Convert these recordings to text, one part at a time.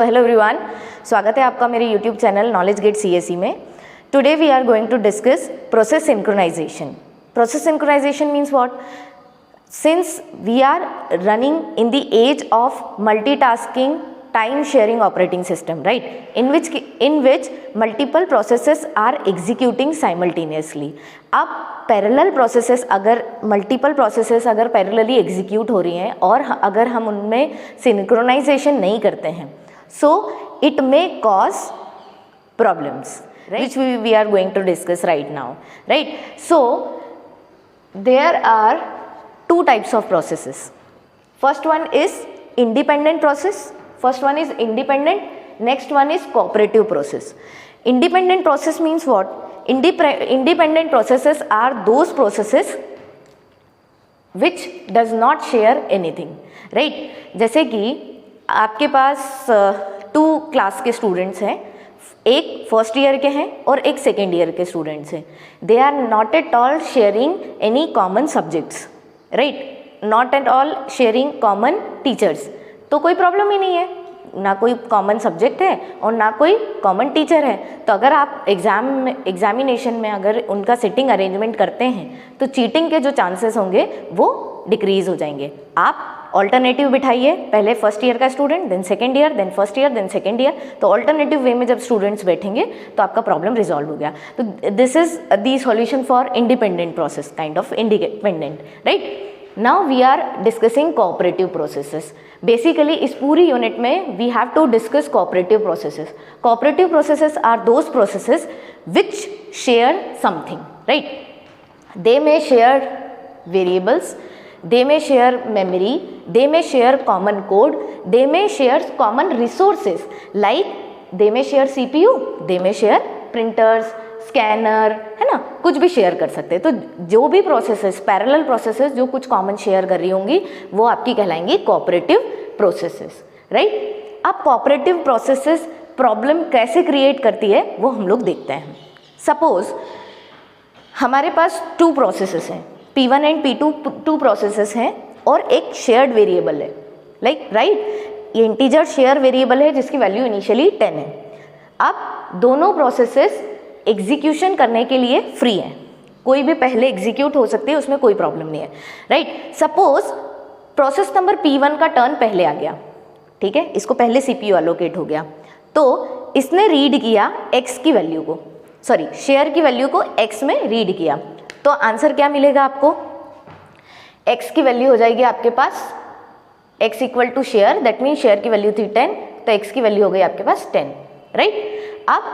Hello everyone, स्वागत है आपका मेरे YouTube channel knowledge gate CSE में। Today we are going to discuss process synchronization. Process synchronization means what? Since we are running in the age of multitasking time sharing operating system, right, in which multiple processes are executing simultaneously. अब parallel processes अगर multiple processes अगर parallelly execute हो रही हैं और अगर हम उनमें सिंक्रोनाइजेशन नहीं करते हैं, so it may cause problems, right, which we are going to discuss right now, right? So there are two types of processes. First one is independent process. First one is independent, next one is cooperative process. Independent process means what? Independent processes are those processes which does not share anything, right? जैसे कि आपके पास 2 class के students हैं, एक first year के हैं और एक सेकेंड ईयर के स्टूडेंट्स हैं. They are not at all sharing any common subjects, right, not at all sharing common teachers. तो कोई प्रॉब्लम ही नहीं है, ना कोई कॉमन सब्जेक्ट है और ना कोई कॉमन टीचर है. तो अगर आप एग्जामिनेशन में अगर उनका सिटिंग अरेंजमेंट करते हैं तो चीटिंग के जो चांसेस होंगे वो डिक्रीज हो जाएंगे. आप ऑल्टरनेटिव बिठाइए, पहले फर्स्ट ईयर का student, then second year, then first year, then second year. तो ऑल्टरनेटिव वे में जब स्टूडेंट्स बैठेंगे तो आपका प्रॉब्लम रिजॉल्व हो गया. तो this is the solution for independent process, kind of independent, right. Now we are discussing cooperative processes. Basically इस पूरी यूनिट में we have to discuss cooperative processes. Cooperative processes are those processes which share something, right? They may share variables, they may share memory, they may share common code, they may share common resources, like they may share CPU, they may share printers, scanner, है ना, कुछ भी share कर सकते हैं. तो जो भी प्रोसेसेस, पैरेलल प्रोसेसेस जो कुछ कॉमन शेयर कर रही होंगी वो आपकी कहलाएंगी कोऑपरेटिव प्रोसेसेस, राइट. अब कोऑपरेटिव प्रोसेसेस प्रॉब्लम कैसे क्रिएट करती है वो हम लोग देखते हैं. सपोज हमारे पास 2 प्रोसेसेस हैं, P1 एंड P2, 2 प्रोसेसेस हैं और एक शेयर्ड वेरिएबल है, लाइक, राइट, ये इंटीजर शेयर वेरिएबल है जिसकी वैल्यू इनिशियली 10 है. अब दोनों प्रोसेसेस एग्जीक्यूशन करने के लिए फ्री है, कोई भी पहले एग्जीक्यूट हो सकती है, उसमें कोई प्रॉब्लम नहीं है, right. Suppose process number P1 का टर्न पहले आ गया, ठीक है, इसको पहले CPU एलोकेट हो गया, तो इसने रीड किया x की वैल्यू को, सॉरी शेयर की वैल्यू को x में रीड किया. तो आंसर क्या मिलेगा आपको? x की वैल्यू हो जाएगी आपके पास x equal to share, that mean share की वैल्यू थी 10, तो x की वैल्यू हो गई आपके पास 10, राइट. अब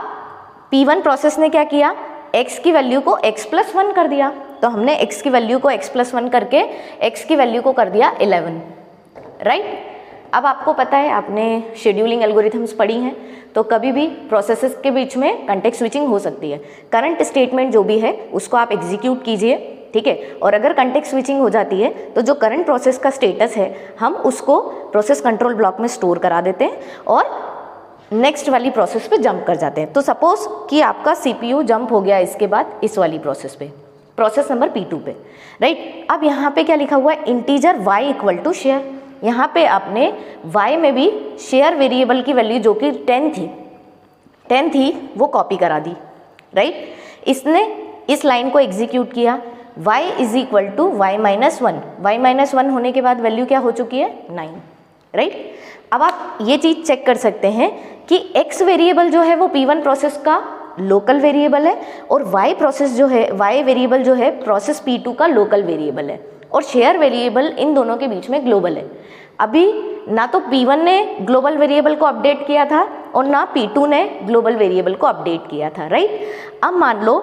P1 प्रोसेस ने क्या किया? x की वैल्यू को x+1 कर दिया. तो हमने x की वैल्यू को x+1 करके x की वैल्यू को कर दिया 11, राइट. अब आपको पता है, आपने शेड्यूलिंग एल्गोरिथम्स पढ़ी हैं, तो कभी भी प्रोसेसेस के बीच में कंटेक्स्ट स्विचिंग हो सकती है. करंट स्टेटमेंट जो भी है उसको आप एग्जीक्यूट कीजिए, ठीक है, और अगर कंटेक्स्ट स्विचिंग हो जाती है तो जो करंट प्रोसेस का स्टेटस है हम उसको प्रोसेस कंट्रोल ब्लॉक में स्टोर करा देते हैं और नेक्स्ट वाली प्रोसेस पे जंप कर जाते हैं. तो सपोज कि आपका CPU जंप हो गया इसके बाद इस वाली प्रोसेस पे, प्रोसेस नंबर P2 पे, राइट. अब यहाँ पे क्या लिखा हुआ है? Integer y equal to share. यहाँ पे आपने y में भी शेयर वेरिएबल की वैल्यू जो कि 10 थी वो कॉपी करा दी, राइट. इसने इस लाइन को एग्जीक्यूट किया, y is equal to y-1. y-1 होने के बाद वैल्यू क्या हो चुकी है? 9, राइट. अब आप ये चीज़ चेक कर सकते हैं कि x वेरिएबल जो है वो P1 प्रोसेस का लोकल वेरिएबल है और y प्रोसेस जो है, y वेरिएबल जो है प्रोसेस P2 का लोकल वेरिएबल है और शेयर वेरिएबल इन दोनों के बीच में ग्लोबल है. अभी ना तो P1 ने ग्लोबल वेरिएबल को अपडेट किया था और ना P2 ने ग्लोबल वेरिएबल को अपडेट किया था, राइट. अब मान लो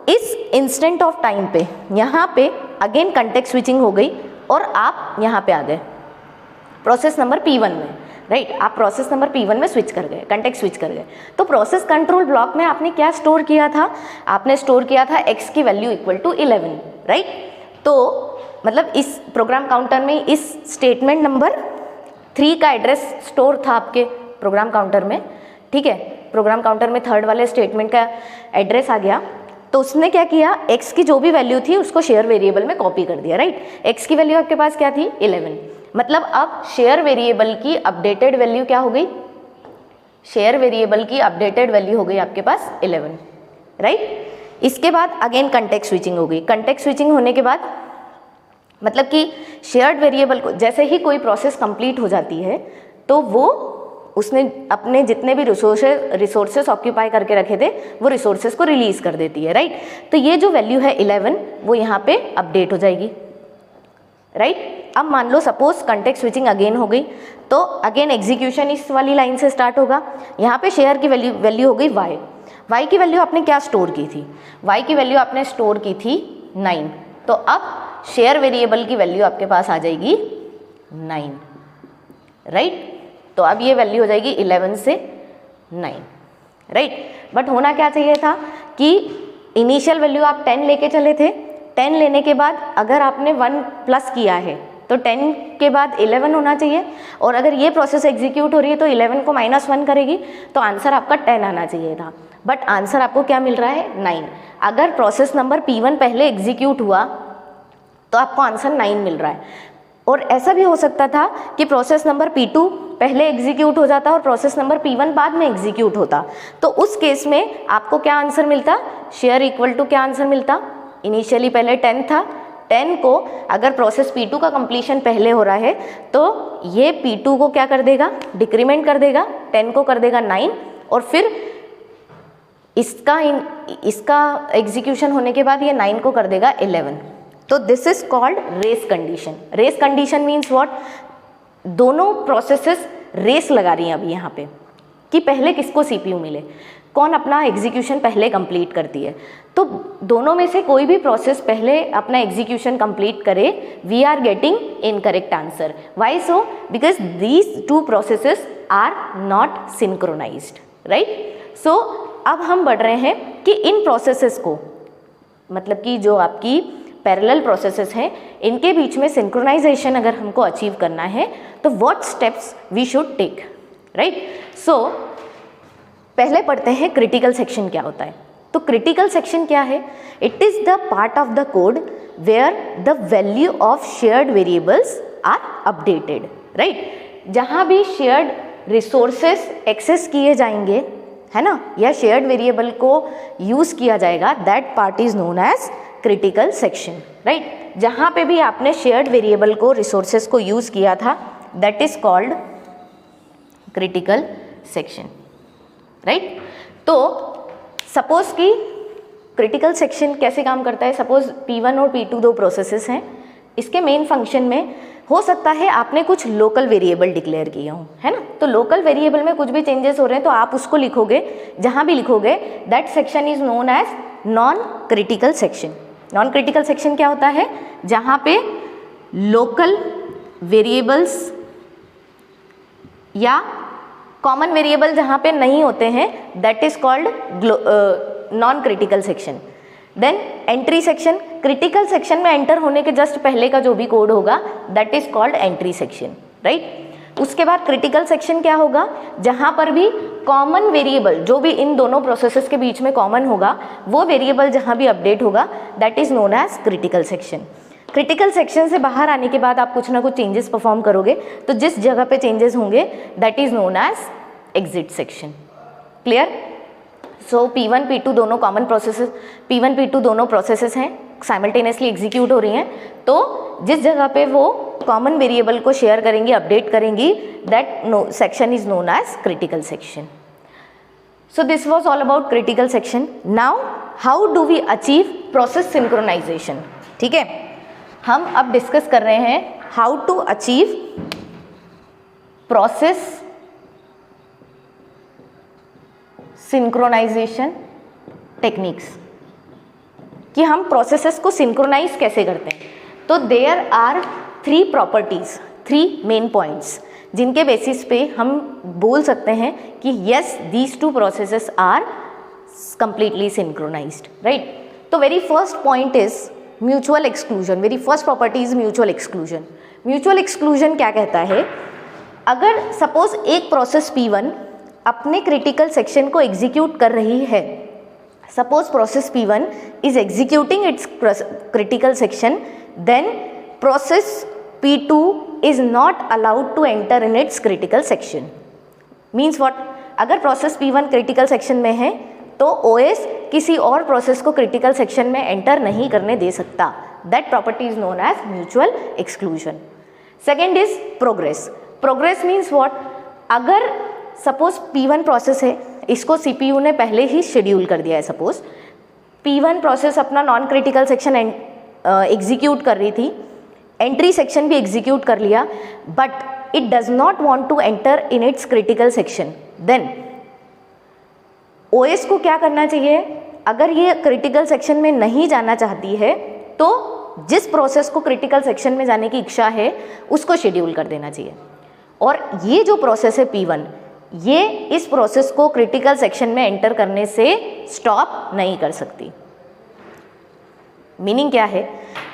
इस इंस्टेंट ऑफ टाइम पे यहाँ पे अगेन कंटेक्स्ट स्विचिंग हो गई और आप यहाँ पे आ गए प्रोसेस नंबर P1 में, राइट. आप प्रोसेस नंबर P1 में स्विच कर गए, कंटेक्स्ट स्विच कर गए. तो प्रोसेस कंट्रोल ब्लॉक में आपने क्या स्टोर किया था? आपने स्टोर किया था x की वैल्यू इक्वल टू 11, राइट. तो मतलब इस प्रोग्राम काउंटर में इस स्टेटमेंट नंबर 3 का एड्रेस स्टोर था आपके प्रोग्राम काउंटर में, ठीक है. प्रोग्राम काउंटर में 3rd वाले स्टेटमेंट का एड्रेस आ गया. तो उसने क्या किया? x की जो भी वैल्यू थी उसको शेयर वेरिएबल में कॉपी कर दिया, राइट. x की वैल्यू आपके पास क्या थी? 11. मतलब अब शेयर वेरिएबल की अपडेटेड वैल्यू क्या हो गई? शेयर वेरिएबल की अपडेटेड वैल्यू हो गई आपके पास 11, राइट। इसके बाद अगेन कंटेक्स्ट स्विचिंग हो गई। कंटेक्स्ट स्विचिंग होने के बाद मतलब कि शेयर्ड वेरिएबल को जैसे ही कोई प्रोसेस कंप्लीट हो जाती है तो वो उसने अपने जितने भी रिसोर्सेस ऑक्यूपाई करके रखे थे वो रिसोर्सेस को रिलीज कर देती है, राइट। तो ये जो वैल्यू है 11 वो यहाँ पे अपडेट हो जाएगी, राइट। अब मान लो सपोज कंटेक्स्ट स्विचिंग अगेन हो गई तो अगेन एग्जीक्यूशन इस वाली लाइन से स्टार्ट होगा। यहाँ पे शेयर की वैल्यू हो गई y की वैल्यू आपने क्या स्टोर की थी, y की वैल्यू आपने स्टोर की थी 9, तो अब शेयर वेरिएबल की वैल्यू आपके पास आ जाएगी 9, राइट। तो अब ये वैल्यू हो जाएगी 11 से 9, राइट। बट होना क्या चाहिए था कि इनिशियल वैल्यू आप 10 लेके चले थे, 10 लेने के बाद अगर आपने 1 प्लस किया है तो 10 के बाद 11 होना चाहिए, और अगर ये प्रोसेस एग्जीक्यूट हो रही है तो 11 को -1 करेगी तो आंसर आपका 10 आना चाहिए था, बट आंसर आपको क्या मिल रहा है 9। अगर प्रोसेस नंबर P1 पहले एग्जीक्यूट हुआ तो आपको आंसर 9 मिल रहा है, और ऐसा भी हो सकता था कि प्रोसेस नंबर P2 पहले एग्जीक्यूट हो जाता और प्रोसेस नंबर P1 बाद में एग्जीक्यूट होता, तो उस केस में आपको क्या आंसर मिलता, शेयर इक्वल टू क्या आंसर मिलता, इनिशियली पहले 10 था, 10 को अगर प्रोसेस P2 का कंप्लीशन पहले हो रहा है तो ये P2 को क्या कर देगा, डिक्रीमेंट कर देगा, 10 को कर देगा 9, और फिर इसका एग्जीक्यूशन होने के बाद ये 9 को कर देगा 11। तो this is called race condition. Race condition means what, दोनों प्रोसेसेस रेस लगा रही हैं अभी यहाँ पे कि पहले किसको सीपीयू मिले, कौन अपना एग्जीक्यूशन पहले कंप्लीट करती है। तो दोनों में से कोई भी प्रोसेस पहले अपना एग्जीक्यूशन कंप्लीट करे, we are getting incorrect answer. Why so, because these two processes are not synchronized, right. So अब हम बढ़ रहे हैं कि इन प्रोसेसेस को, मतलब कि जो आपकी पैरेलल प्रोसेसेस हैं, इनके बीच में सिंक्रोनाइजेशन अगर हमको अचीव करना है तो what steps we should take, right. So पहले पढ़ते हैं क्रिटिकल सेक्शन क्या होता है। तो क्रिटिकल सेक्शन क्या है, it is the part of the code where the value of shared variables are updated, right. जहाँ भी शेयर्ड रिसोर्सेस एक्सेस किए जाएंगे, है ना, या शेयर्ड वेरिएबल को यूज किया जाएगा, that part is known as critical section, right. जहाँ पे भी आपने शेयर्ड वेरिएबल को, रिसोर्सेस को यूज किया था, that is called critical section, right. तो सपोज कि क्रिटिकल सेक्शन कैसे काम करता है, सपोज P1 और P2 दो प्रोसेसेस हैं, इसके मेन फंक्शन में हो सकता है आपने कुछ लोकल वेरिएबल डिक्लेयर किया हो, है ना। तो लोकल वेरिएबल में कुछ भी चेंजेस हो रहे हैं तो आप उसको लिखोगे, जहाँ भी लिखोगे that section is known as non critical section. Non critical section क्या होता है, जहाँ पे लोकल वेरिएबल्स या कॉमन वेरिएबल जहाँ पे नहीं होते हैं, that is called non critical section. Then entry section, critical section में एंटर होने के जस्ट पहले का जो भी कोड होगा that is called entry section, right. उसके बाद क्रिटिकल सेक्शन क्या होगा, जहाँ पर भी कॉमन वेरिएबल, जो भी इन दोनों प्रोसेसेस के बीच में कॉमन होगा, वो वेरिएबल जहाँ भी अपडेट होगा that is known as critical section. Critical section से बाहर आने के बाद आप कुछ ना कुछ चेंजेस परफॉर्म करोगे, तो जिस जगह पे चेंजेस होंगे that is known as exit section. Clear. So P1 P2 दोनों कॉमन प्रोसेसेस, P1 P2 दोनों प्रोसेसेस हैं, साइमल्टेनियसली एग्जीक्यूट हो रही हैं, तो जिस जगह पे वो कॉमन वेरिएबल को शेयर करेंगी, अपडेट करेंगी, that section is known as critical section. So this was all about critical section. Now how do we achieve process synchronization. ठीक है, हम अब डिस्कस कर रहे हैं how to achieve process synchronization techniques, कि हम प्रोसेसेस को सिंक्रोनाइज कैसे करते हैं। तो there are 3 properties, 3 main points, जिनके बेसिस पे हम बोल सकते हैं कि yes these 2 processes are completely synchronized, right. तो very first point is mutual exclusion. Very first property is mutual exclusion. Mutual exclusion क्या कहता है, अगर सपोज एक प्रोसेस P1 अपने क्रिटिकल सेक्शन को एग्जीक्यूट कर रही है, suppose process P1 is executing its critical section, then process P2 is not allowed to enter in its critical section. Means what, अगर प्रोसेस P1 क्रिटिकल सेक्शन में है तो OS किसी और प्रोसेस को क्रिटिकल सेक्शन में एंटर नहीं करने दे सकता. That property is known as mutual exclusion. Second is progress. Progress means what? अगर सपोज P1 प्रोसेस है, इसको CPU ने पहले ही शेड्यूल कर दिया है. सपोज P1 प्रोसेस अपना नॉन क्रिटिकल सेक्शन एग्जीक्यूट कर रही थी, एंट्री सेक्शन भी एग्जीक्यूट कर लिया, but it does not want to enter in its critical section. Then OS को क्या करना चाहिए? अगर ये क्रिटिकल सेक्शन में नहीं जाना चाहती है तो जिस प्रोसेस को क्रिटिकल सेक्शन में जाने की इच्छा है उसको शेड्यूल कर देना चाहिए. और ये जो प्रोसेस है P1, ये इस प्रोसेस को क्रिटिकल सेक्शन में एंटर करने से स्टॉप नहीं कर सकती. मीनिंग क्या है?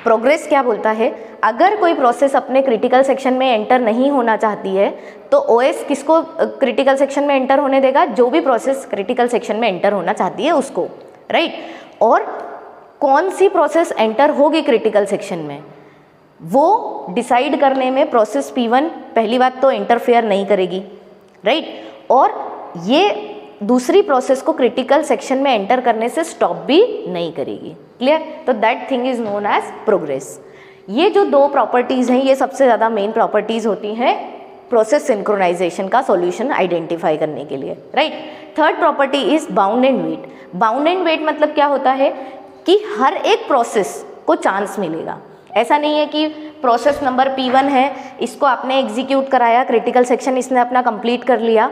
प्रोग्रेस क्या बोलता है? अगर कोई प्रोसेस अपने क्रिटिकल सेक्शन में एंटर नहीं होना चाहती है तो OS किसको क्रिटिकल सेक्शन में एंटर होने देगा? जो भी प्रोसेस क्रिटिकल सेक्शन में एंटर होना चाहती है उसको, राइट? और कौन सी प्रोसेस एंटर होगी क्रिटिकल सेक्शन में, वो डिसाइड करने में प्रोसेस P1 पहली बात तो इंटरफेयर नहीं करेगी, राइट? और ये दूसरी प्रोसेस को क्रिटिकल सेक्शन में एंटर करने से स्टॉप भी नहीं करेगी. क्लियर? तो that thing is known as progress. ये जो दो प्रॉपर्टीज हैं ये सबसे ज़्यादा मेन प्रॉपर्टीज होती हैं प्रोसेस सिंक्रोनाइजेशन का सॉल्यूशन आइडेंटिफाई करने के लिए, right? Third property is bound and wait. Bound and wait मतलब क्या होता है कि हर एक प्रोसेस को चांस मिलेगा. ऐसा नहीं है कि प्रोसेस नंबर P1 है, इसको आपने एग्जीक्यूट कराया, क्रिटिकल सेक्शन इसने अपना कंप्लीट कर लिया.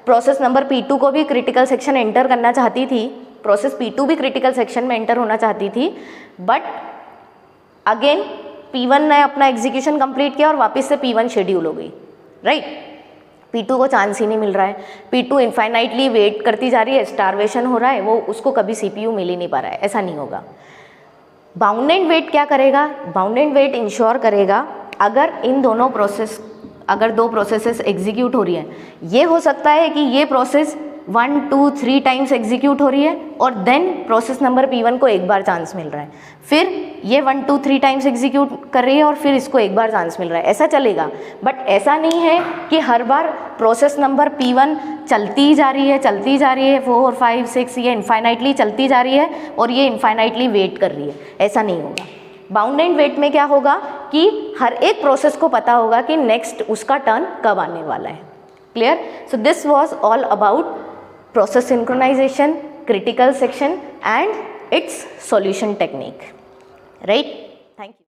प्रोसेस नंबर P2 को भी क्रिटिकल सेक्शन एंटर करना चाहती थी, प्रोसेस P2 भी क्रिटिकल सेक्शन में एंटर होना चाहती थी, बट अगेन P1 ने अपना एग्जीक्यूशन कंप्लीट किया और वापस से P1 शेड्यूल हो गई, राइट? P2 को चांस ही नहीं मिल रहा है. P2 इनफाइनाइटली वेट करती जा रही है, स्टारवेशन हो रहा है, वो उसको कभी CPU मिल ही नहीं पा रहा है. ऐसा नहीं होगा. बाउंड एंड वेट क्या करेगा? बाउंड एंड वेट इंश्योर करेगा अगर इन दोनों प्रोसेस, अगर दो प्रोसेसेस एग्जीक्यूट हो रही है, ये हो सकता है कि ये प्रोसेस 1 2 3 टाइम्स एग्जीक्यूट हो रही है और देन प्रोसेस नंबर P1 को एक बार चांस मिल रहा है, फिर ये 1 2 3 टाइम्स एग्जीक्यूट कर रही है और फिर इसको एक बार चांस मिल रहा है. ऐसा चलेगा. बट ऐसा नहीं है कि हर बार प्रोसेस नंबर P1 चलती जा रही है 4 5 6 ये इनफाइनाइटली चलती जा रही है और ये इनफाइनाइटली वेट कर रही है. ऐसा नहीं होगा. बाउंड एंड वेट में क्या होगा कि हर एक प्रोसेस को पता होगा कि नेक्स्ट उसका टर्न कब आने वाला है. Clear? So this was all about process synchronization, critical section and its solution technique, right? Thank you.